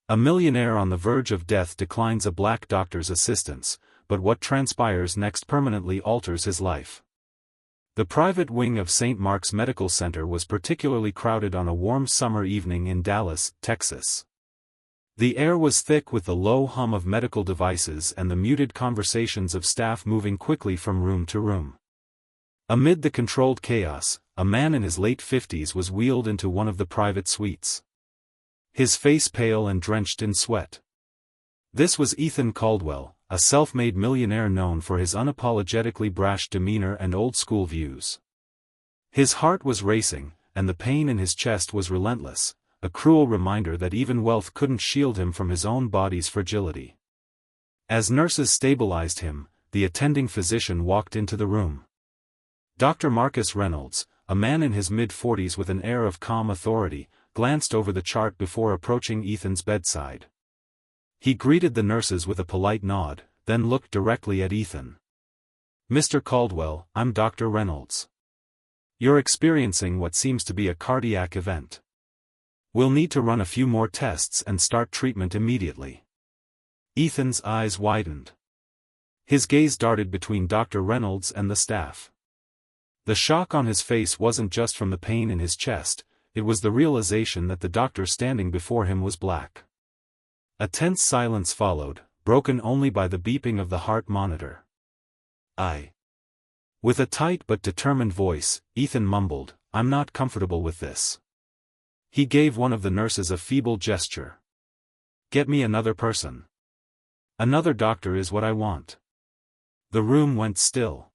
A millionaire on the verge of death declines a black doctor's assistance, but what transpires next permanently alters his life. The private wing of St. Mark's Medical Center was particularly crowded on a warm summer evening in Dallas, Texas. The air was thick with the low hum of medical devices and the muted conversations of staff moving quickly from room to room. Amid the controlled chaos, a man in his late 50s was wheeled into one of the private suites. His face pale and drenched in sweat. This was Ethan Caldwell, a self-made millionaire known for his unapologetically brash demeanor and old-school views. His heart was racing, and the pain in his chest was relentless, a cruel reminder that even wealth couldn't shield him from his own body's fragility. As nurses stabilized him, the attending physician walked into the room. Dr. Marcus Reynolds, a man in his mid-40s with an air of calm authority, glanced over the chart before approaching Ethan's bedside. He greeted the nurses with a polite nod, then looked directly at Ethan. "Mr. Caldwell, I'm Dr. Reynolds. You're experiencing what seems to be a cardiac event. We'll need to run a few more tests and start treatment immediately." Ethan's eyes widened. His gaze darted between Dr. Reynolds and the staff. The shock on his face wasn't just from the pain in his chest, it was the realization that the doctor standing before him was black. A tense silence followed, broken only by the beeping of the heart monitor. With a tight but determined voice, Ethan mumbled, "I'm not comfortable with this." He gave one of the nurses a feeble gesture. "Get me another person. Another doctor is what I want." The room went still.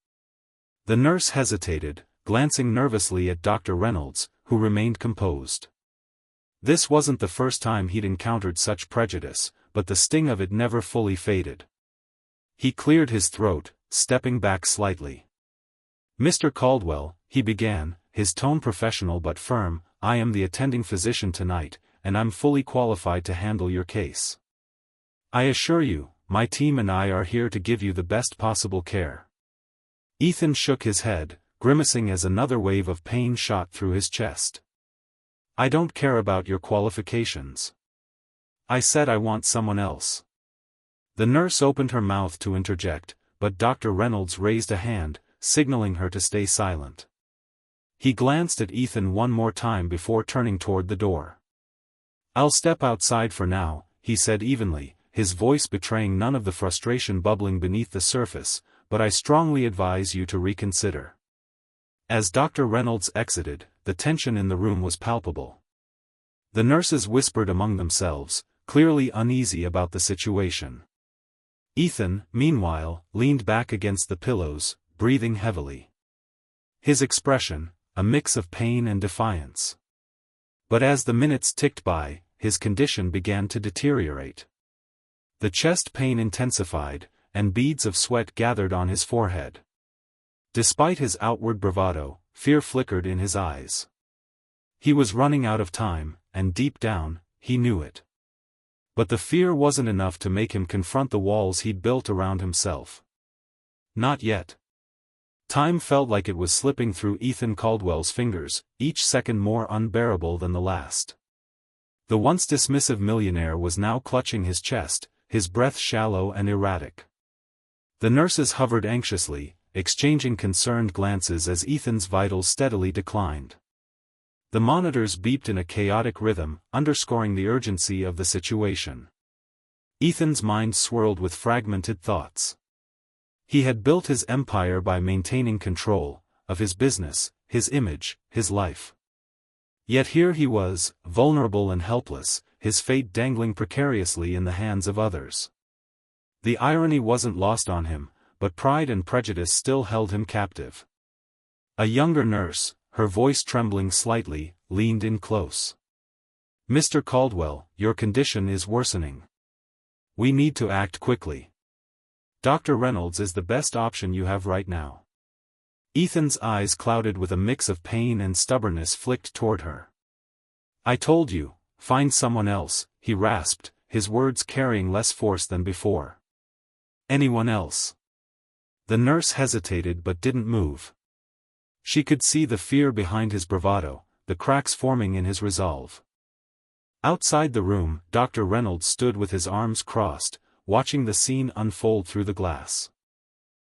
The nurse hesitated, glancing nervously at Dr. Reynolds, who remained composed. This wasn't the first time he'd encountered such prejudice, but the sting of it never fully faded. He cleared his throat, stepping back slightly. "Mr. Caldwell," he began, his tone professional but firm, "I am the attending physician tonight, and I'm fully qualified to handle your case. I assure you, my team and I are here to give you the best possible care." Ethan shook his head, grimacing as another wave of pain shot through his chest. "I don't care about your qualifications. I said I want someone else." The nurse opened her mouth to interject, but Dr. Reynolds raised a hand, signaling her to stay silent. He glanced at Ethan one more time before turning toward the door. "I'll step outside for now," he said evenly, his voice betraying none of the frustration bubbling beneath the surface, "but I strongly advise you to reconsider." As Dr. Reynolds exited, the tension in the room was palpable. The nurses whispered among themselves, clearly uneasy about the situation. Ethan, meanwhile, leaned back against the pillows, breathing heavily. His expression, a mix of pain and defiance. But as the minutes ticked by, his condition began to deteriorate. The chest pain intensified, and beads of sweat gathered on his forehead. Despite his outward bravado, fear flickered in his eyes. He was running out of time, and deep down, he knew it. But the fear wasn't enough to make him confront the walls he'd built around himself. Not yet. Time felt like it was slipping through Ethan Caldwell's fingers, each second more unbearable than the last. The once dismissive millionaire was now clutching his chest, his breath shallow and erratic. The nurses hovered anxiously, exchanging concerned glances as Ethan's vitals steadily declined. The monitors beeped in a chaotic rhythm, underscoring the urgency of the situation. Ethan's mind swirled with fragmented thoughts. He had built his empire by maintaining control of his business, his image, his life. Yet here he was, vulnerable and helpless, his fate dangling precariously in the hands of others. The irony wasn't lost on him, but pride and prejudice still held him captive. A younger nurse, her voice trembling slightly, leaned in close. "Mr. Caldwell, your condition is worsening. We need to act quickly. Dr. Reynolds is the best option you have right now." Ethan's eyes clouded with a mix of pain and stubbornness flicked toward her. "I told you, find someone else," he rasped, his words carrying less force than before. "Anyone else?" The nurse hesitated but didn't move. She could see the fear behind his bravado, the cracks forming in his resolve. Outside the room, Dr. Reynolds stood with his arms crossed, watching the scene unfold through the glass.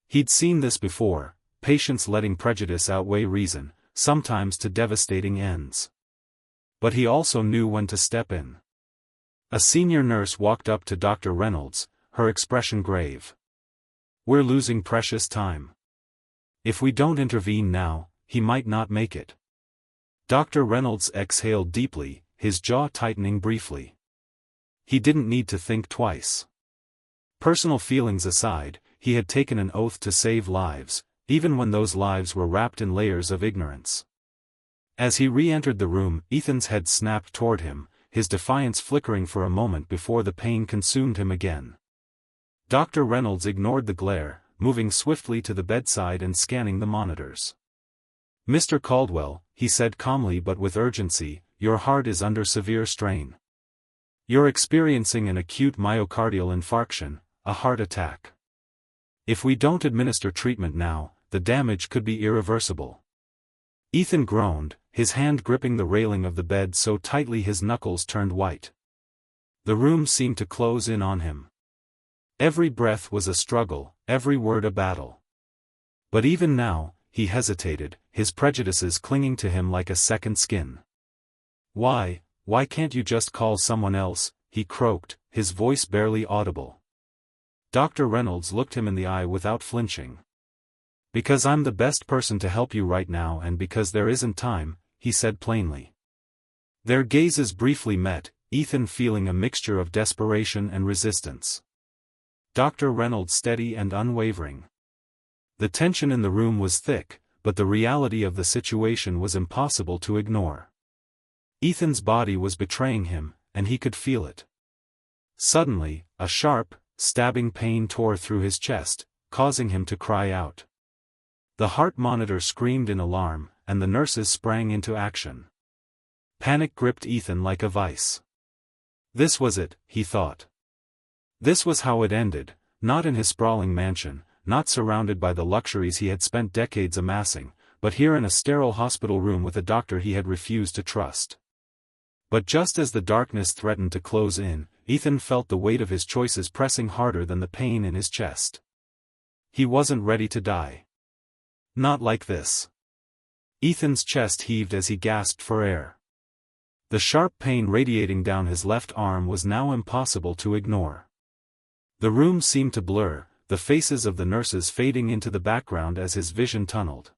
He'd seen this before, patients letting prejudice outweigh reason, sometimes to devastating ends. But he also knew when to step in. A senior nurse walked up to Dr. Reynolds, her expression grave. "We're losing precious time. If we don't intervene now, he might not make it." Dr. Reynolds exhaled deeply, his jaw tightening briefly. He didn't need to think twice. Personal feelings aside, he had taken an oath to save lives, even when those lives were wrapped in layers of ignorance. As he re-entered the room, Ethan's head snapped toward him, his defiance flickering for a moment before the pain consumed him again. Dr. Reynolds ignored the glare, moving swiftly to the bedside and scanning the monitors. "Mr. Caldwell," he said calmly but with urgency, "your heart is under severe strain. You're experiencing an acute myocardial infarction, a heart attack. If we don't administer treatment now, the damage could be irreversible." Ethan groaned, his hand gripping the railing of the bed so tightly his knuckles turned white. The room seemed to close in on him. Every breath was a struggle, every word a battle. But even now, he hesitated, his prejudices clinging to him like a second skin. Why can't you just call someone else?" he croaked, his voice barely audible. Dr. Reynolds looked him in the eye without flinching. "Because I'm the best person to help you right now and because there isn't time," he said plainly. Their gazes briefly met, Ethan feeling a mixture of desperation and resistance. Dr. Reynolds steady and unwavering. The tension in the room was thick, but the reality of the situation was impossible to ignore. Ethan's body was betraying him, and he could feel it. Suddenly, a sharp, stabbing pain tore through his chest, causing him to cry out. The heart monitor screamed in alarm, and the nurses sprang into action. Panic gripped Ethan like a vice. This was it, he thought. This was how it ended, not in his sprawling mansion, not surrounded by the luxuries he had spent decades amassing, but here in a sterile hospital room with a doctor he had refused to trust. But just as the darkness threatened to close in, Ethan felt the weight of his choices pressing harder than the pain in his chest. He wasn't ready to die. Not like this. Ethan's chest heaved as he gasped for air. The sharp pain radiating down his left arm was now impossible to ignore. The room seemed to blur, the faces of the nurses fading into the background as his vision tunneled.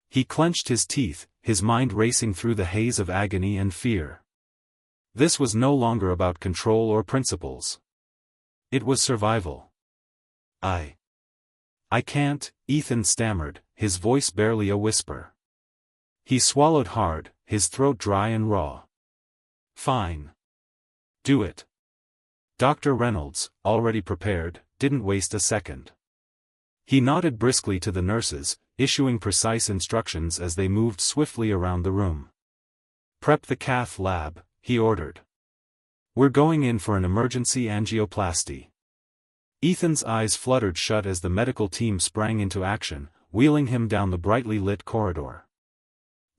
He clenched his teeth, his mind racing through the haze of agony and fear. This was no longer about control or principles. It was survival. I can't," Ethan stammered, his voice barely a whisper. He swallowed hard, his throat dry and raw. "Fine. Do it." Dr. Reynolds, already prepared, didn't waste a second. He nodded briskly to the nurses, issuing precise instructions as they moved swiftly around the room. "Prep the cath lab," he ordered. "We're going in for an emergency angioplasty." Ethan's eyes fluttered shut as the medical team sprang into action, wheeling him down the brightly lit corridor.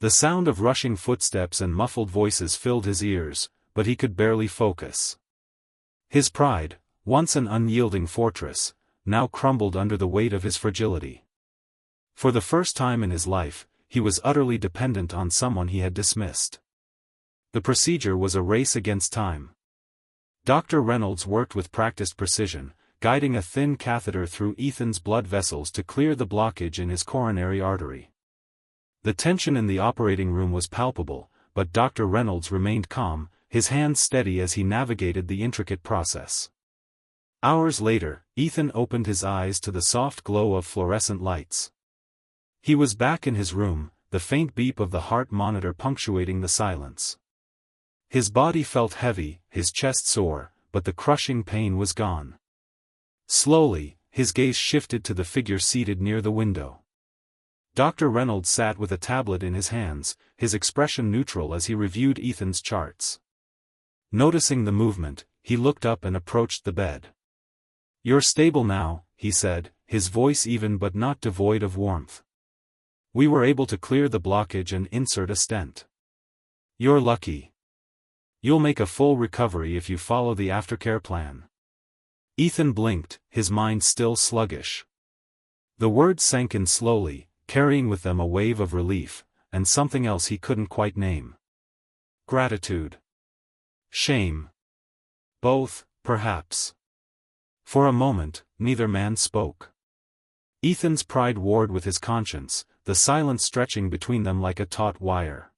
The sound of rushing footsteps and muffled voices filled his ears, but he could barely focus. His pride, once an unyielding fortress, now crumbled under the weight of his fragility. For the first time in his life, he was utterly dependent on someone he had dismissed. The procedure was a race against time. Dr. Reynolds worked with practiced precision, guiding a thin catheter through Ethan's blood vessels to clear the blockage in his coronary artery. The tension in the operating room was palpable, but Dr. Reynolds remained calm, his hands steady as he navigated the intricate process. Hours later, Ethan opened his eyes to the soft glow of fluorescent lights. He was back in his room, the faint beep of the heart monitor punctuating the silence. His body felt heavy, his chest sore, but the crushing pain was gone. Slowly, his gaze shifted to the figure seated near the window. Dr. Reynolds sat with a tablet in his hands, his expression neutral as he reviewed Ethan's charts. Noticing the movement, he looked up and approached the bed. "You're stable now," he said, his voice even but not devoid of warmth. "We were able to clear the blockage and insert a stent. You're lucky." You'll make a full recovery if you follow the aftercare plan. Ethan blinked, his mind still sluggish. The words sank in slowly, carrying with them a wave of relief, and something else he couldn't quite name. Gratitude. Shame. Both, perhaps. For a moment, neither man spoke. Ethan's pride warred with his conscience, the silence stretching between them like a taut wire.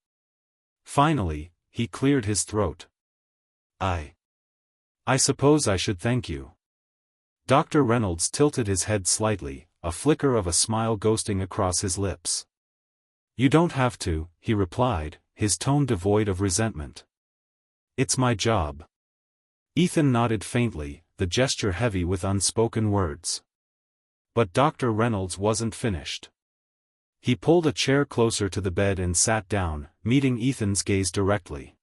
Finally, he cleared his throat. I suppose I should thank you. Dr. Reynolds tilted his head slightly, a flicker of a smile ghosting across his lips. You don't have to, he replied, his tone devoid of resentment. It's my job. Ethan nodded faintly, the gesture heavy with unspoken words. But Dr. Reynolds wasn't finished. He pulled a chair closer to the bed and sat down, meeting Ethan's gaze directly.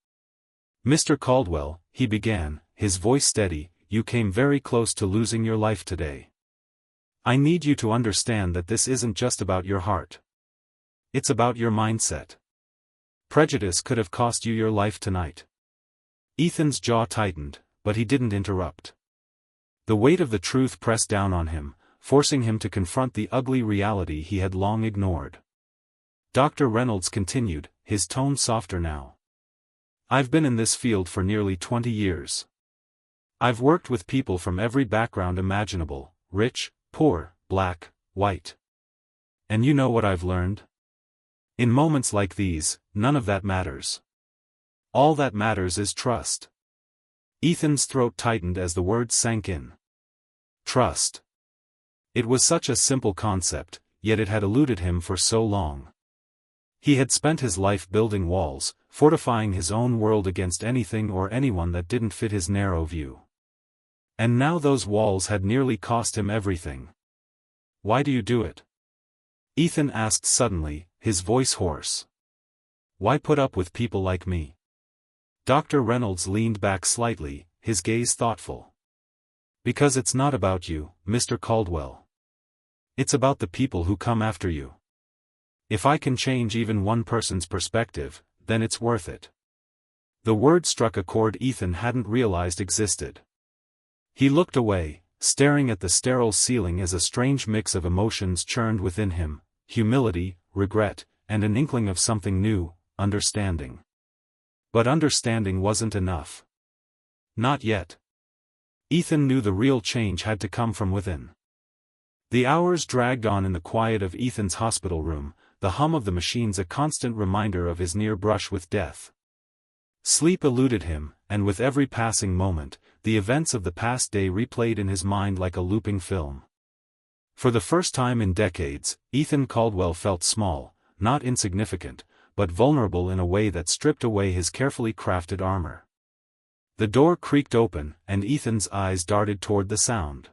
Mr. Caldwell, he began, his voice steady, you came very close to losing your life today. I need you to understand that this isn't just about your heart. It's about your mindset. Prejudice could have cost you your life tonight. Ethan's jaw tightened, but he didn't interrupt. The weight of the truth pressed down on him, forcing him to confront the ugly reality he had long ignored. Dr. Reynolds continued, his tone softer now. I've been in this field for nearly 20 years. I've worked with people from every background imaginable, rich, poor, black, white. And you know what I've learned? In moments like these, none of that matters. All that matters is trust. Ethan's throat tightened as the words sank in. Trust. It was such a simple concept, yet it had eluded him for so long. He had spent his life building walls, fortifying his own world against anything or anyone that didn't fit his narrow view. And now those walls had nearly cost him everything. Why do you do it? Ethan asked suddenly, his voice hoarse. Why put up with people like me? Dr. Reynolds leaned back slightly, his gaze thoughtful. Because it's not about you, Mr. Caldwell. It's about the people who come after you. If I can change even one person's perspective, then it's worth it. The word struck a chord Ethan hadn't realized existed. He looked away, staring at the sterile ceiling as a strange mix of emotions churned within him, humility, regret, and an inkling of something new, understanding. But understanding wasn't enough. Not yet. Ethan knew the real change had to come from within. The hours dragged on in the quiet of Ethan's hospital room, the hum of the machines a constant reminder of his near brush with death. Sleep eluded him, and with every passing moment, the events of the past day replayed in his mind like a looping film. For the first time in decades, Ethan Caldwell felt small, not insignificant, but vulnerable in a way that stripped away his carefully crafted armor. The door creaked open, and Ethan's eyes darted toward the sound.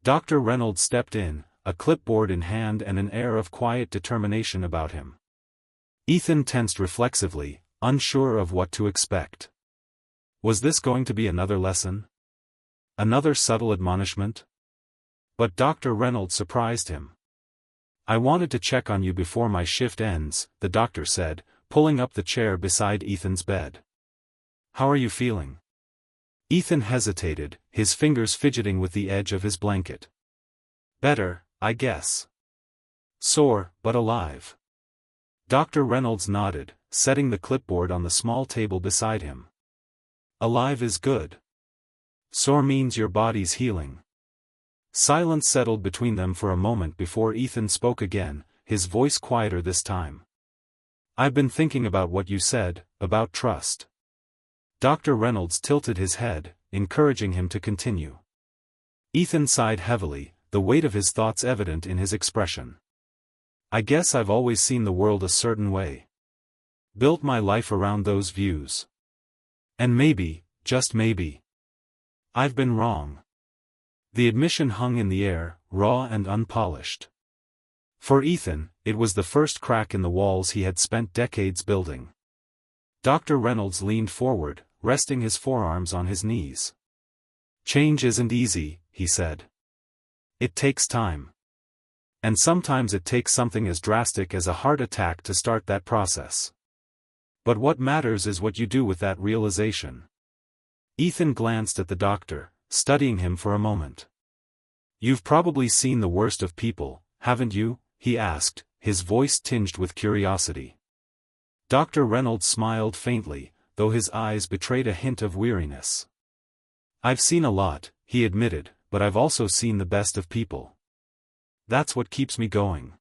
Dr. Reynolds stepped in, a clipboard in hand and an air of quiet determination about him. Ethan tensed reflexively, unsure of what to expect. Was this going to be another lesson? Another subtle admonishment? But Dr. Reynolds surprised him. I wanted to check on you before my shift ends, the doctor said, pulling up the chair beside Ethan's bed. How are you feeling? Ethan hesitated, his fingers fidgeting with the edge of his blanket. Better, I guess. Sore, but alive. Dr. Reynolds nodded, setting the clipboard on the small table beside him. Alive is good. Sore means your body's healing. Silence settled between them for a moment before Ethan spoke again, his voice quieter this time. I've been thinking about what you said, about trust. Dr. Reynolds tilted his head, encouraging him to continue. Ethan sighed heavily, the weight of his thoughts evident in his expression. I guess I've always seen the world a certain way. Built my life around those views. And maybe, just maybe, I've been wrong. The admission hung in the air, raw and unpolished. For Ethan, it was the first crack in the walls he had spent decades building. Dr. Reynolds leaned forward, resting his forearms on his knees. Change isn't easy, he said. It takes time. And sometimes it takes something as drastic as a heart attack to start that process. But what matters is what you do with that realization. Ethan glanced at the doctor, studying him for a moment. You've probably seen the worst of people, haven't you? He asked, his voice tinged with curiosity. Dr. Reynolds smiled faintly, though his eyes betrayed a hint of weariness. I've seen a lot, he admitted, but I've also seen the best of people. That's what keeps me going.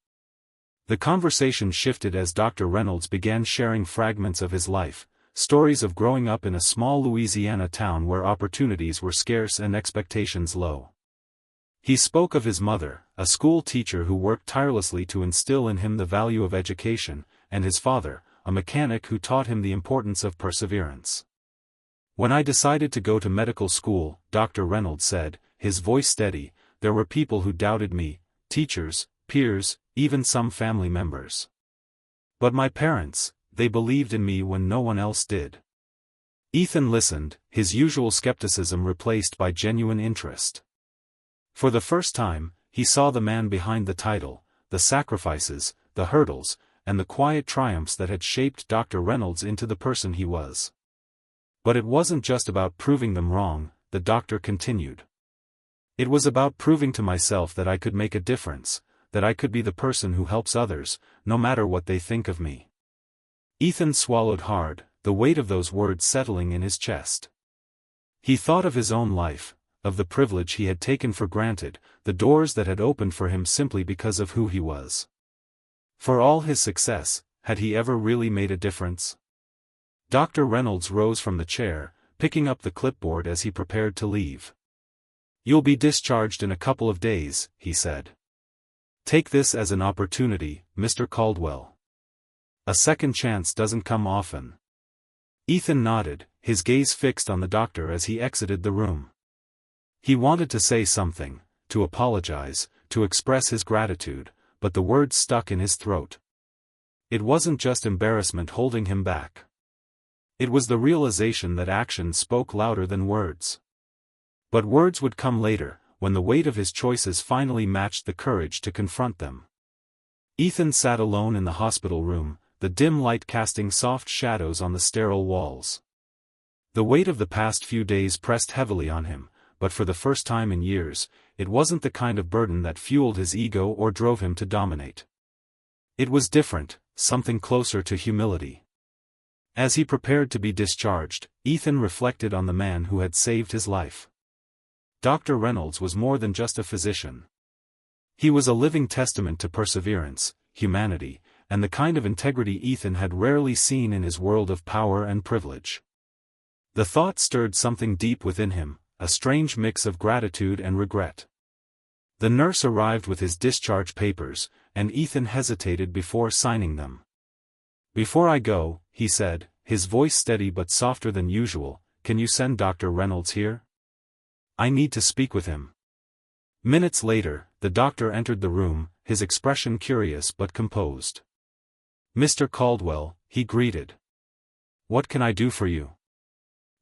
The conversation shifted as Dr. Reynolds began sharing fragments of his life, stories of growing up in a small Louisiana town where opportunities were scarce and expectations low. He spoke of his mother, a school teacher who worked tirelessly to instill in him the value of education, and his father, a mechanic who taught him the importance of perseverance. When I decided to go to medical school, Dr. Reynolds said, his voice steady, there were people who doubted me, teachers, peers, even some family members. But my parents, they believed in me when no one else did. Ethan listened, his usual skepticism replaced by genuine interest. For the first time, he saw the man behind the title, the sacrifices, the hurdles, and the quiet triumphs that had shaped Dr. Reynolds into the person he was. But it wasn't just about proving them wrong, the doctor continued. It was about proving to myself that I could make a difference, that I could be the person who helps others, no matter what they think of me. Ethan swallowed hard, the weight of those words settling in his chest. He thought of his own life, of the privilege he had taken for granted, the doors that had opened for him simply because of who he was. For all his success, had he ever really made a difference? Dr. Reynolds rose from the chair, picking up the clipboard as he prepared to leave. You'll be discharged in a couple of days, he said. Take this as an opportunity, Mr. Caldwell. A second chance doesn't come often. Ethan nodded, his gaze fixed on the doctor as he exited the room. He wanted to say something, to apologize, to express his gratitude, but the words stuck in his throat. It wasn't just embarrassment holding him back. It was the realization that action spoke louder than words. But words would come later, when the weight of his choices finally matched the courage to confront them. Ethan sat alone in the hospital room, the dim light casting soft shadows on the sterile walls. The weight of the past few days pressed heavily on him, but for the first time in years, it wasn't the kind of burden that fueled his ego or drove him to dominate. It was different, something closer to humility. As he prepared to be discharged, Ethan reflected on the man who had saved his life. Dr. Reynolds was more than just a physician. He was a living testament to perseverance, humanity, and the kind of integrity Ethan had rarely seen in his world of power and privilege. The thought stirred something deep within him, a strange mix of gratitude and regret. The nurse arrived with his discharge papers, and Ethan hesitated before signing them. Before I go, he said, his voice steady but softer than usual, can you send Dr. Reynolds here? I need to speak with him. Minutes later, the doctor entered the room, his expression curious but composed. Mr. Caldwell, he greeted. What can I do for you?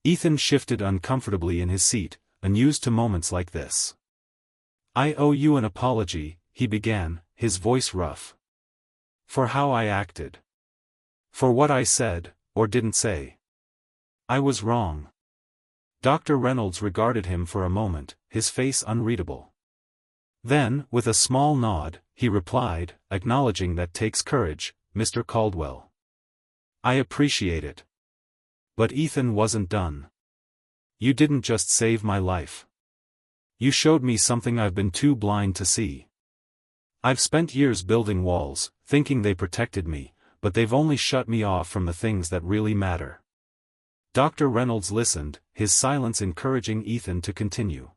Ethan shifted uncomfortably in his seat, unused to moments like this. I owe you an apology, he began, his voice rough. For how I acted. For what I said, or didn't say. I was wrong. Dr. Reynolds regarded him for a moment, his face unreadable. Then, with a small nod, he replied, acknowledging that takes courage, Mr. Caldwell. I appreciate it. But Ethan wasn't done. You didn't just save my life. You showed me something I've been too blind to see. I've spent years building walls, thinking they protected me, but they've only shut me off from the things that really matter. Dr. Reynolds listened, his silence encouraging Ethan to continue.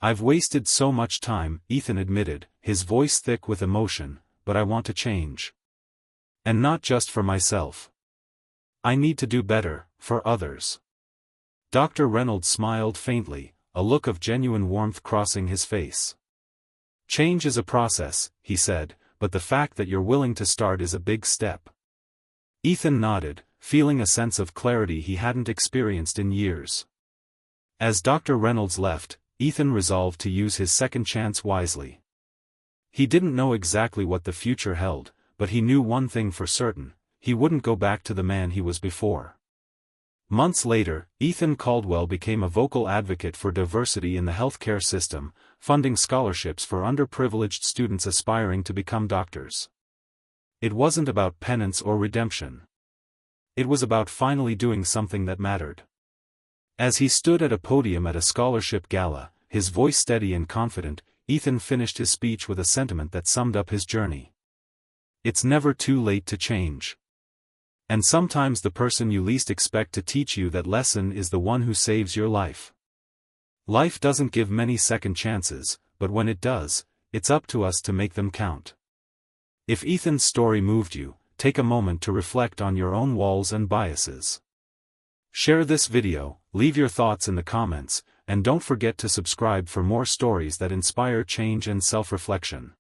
I've wasted so much time, Ethan admitted, his voice thick with emotion, but I want to change. And not just for myself. I need to do better, for others. Dr. Reynolds smiled faintly, a look of genuine warmth crossing his face. Change is a process, he said, but the fact that you're willing to start is a big step. Ethan nodded, feeling a sense of clarity he hadn't experienced in years. As Dr. Reynolds left, Ethan resolved to use his second chance wisely. He didn't know exactly what the future held, but he knew one thing for certain, he wouldn't go back to the man he was before. Months later, Ethan Caldwell became a vocal advocate for diversity in the healthcare system, funding scholarships for underprivileged students aspiring to become doctors. It wasn't about penance or redemption. It was about finally doing something that mattered. As he stood at a podium at a scholarship gala, his voice steady and confident, Ethan finished his speech with a sentiment that summed up his journey. It's never too late to change. And sometimes the person you least expect to teach you that lesson is the one who saves your life. Life doesn't give many second chances, but when it does, it's up to us to make them count. If Ethan's story moved you, take a moment to reflect on your own walls and biases. Share this video, leave your thoughts in the comments, and don't forget to subscribe for more stories that inspire change and self-reflection.